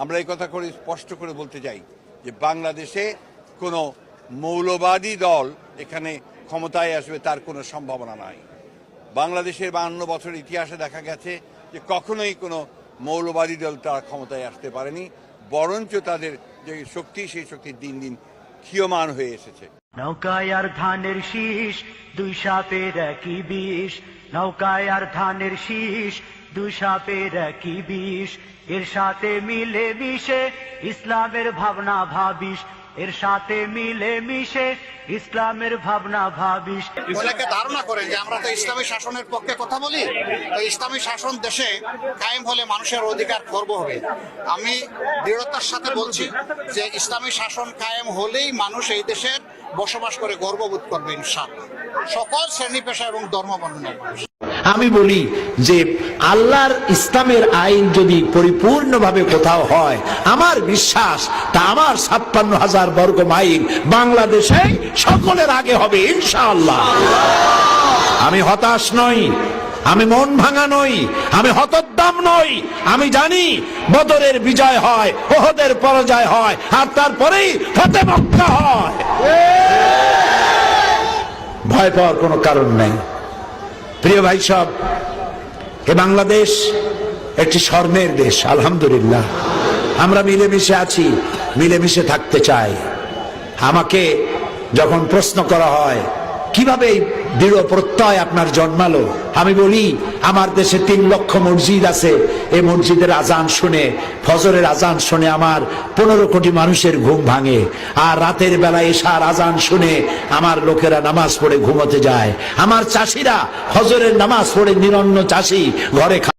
আমরা এই কথা করে স্পষ্ট করে বলতে চাই যে বাংলাদেশে কোনো মৌলবাদী দল এখানে ক্ষমতায় আসবে তার কোনো সম্ভাবনা নাই। বাংলাদেশের 52 বছরের ইতিহাসে দেখা গেছে যে কখনোই কোনো মৌলবাদী দল তারা ক্ষমতায় আসতে পারেনি, বরঞ্চ তাদের যে শক্তি সেই শক্তি দিন দিন ক্ষীয়মান হয়ে এসেছে। নৌকায় আর ধানের শীষ, দুই সাপের একই বিষ। নৌকায় আর ধানের শীষ, দুই সাপের একই বিষ। এর সাথে মিলে মিশে ইসলামের ভাবনা ভাবিস। এর সাথে মিলে মিশে ইসলামের ভাবনা ভাবিস। অনেকে ধারণা করে যে আমরা তো ইসলামী শাসনের পক্ষে কথা বলি, তো ইসলামী শাসন দেশে কায়েম হলে মানুষের অধিকার খর্ব হবে। আমি দৃঢ়তার সাথে বলছি যে ইসলামী শাসন কায়েম হলেই মানুষ এই দেশের বসবাস করে গর্ববোধ করবে ইনশাআল্লাহ, সকল শ্রেণী পেশা এবং ধর্ম বর্ণনা। আমি বলি যে আল্লাহর ইসলামের আইন যদি পরিপূর্ণভাবে কোথাও হয়, আমার বিশ্বাস তা আমার 56,000 বর্গ মাইল বাংলাদেশে সকলের আগে হবে ইনশাআল্লাহ। আমি হতাশ নই, আমি মন ভাঙা নই, আমি হতোদ্দাম নই। আমি জানি বদরের বিজয় হয়, ওহদের পরাজয় হয়, আর তারপরেই ফতে মক্কা হয়। ভয় পাওয়ার কোনো কারণ নেই। প্রিয় ভাই সব, এ বাংলাদেশ একটি স্বর্ণের দেশ, আলহামদুলিল্লাহ। আমরা মিলেমিশে আছি, মিলেমিশে থাকতে চাই। আমাকে যখন প্রশ্ন করা হয় কিভাবে এই দৃঢ় প্রত্যয় আপনার জন্মালো, আমি বলি আমার দেশে 3 লক্ষ মসজিদ আছে। এই মসজিদের আজান শুনে, ফজরের আজান শুনে আমার 15 কোটি মানুষের ঘুম ভাঙে। আর রাতের বেলায় এশার আজান শুনে আমার লোকেরা নামাজ পড়ে ঘুমোতে যায়। আমার চাষিরা ফজরের নামাজ পড়ে, নিরন্ন চাষি ঘরে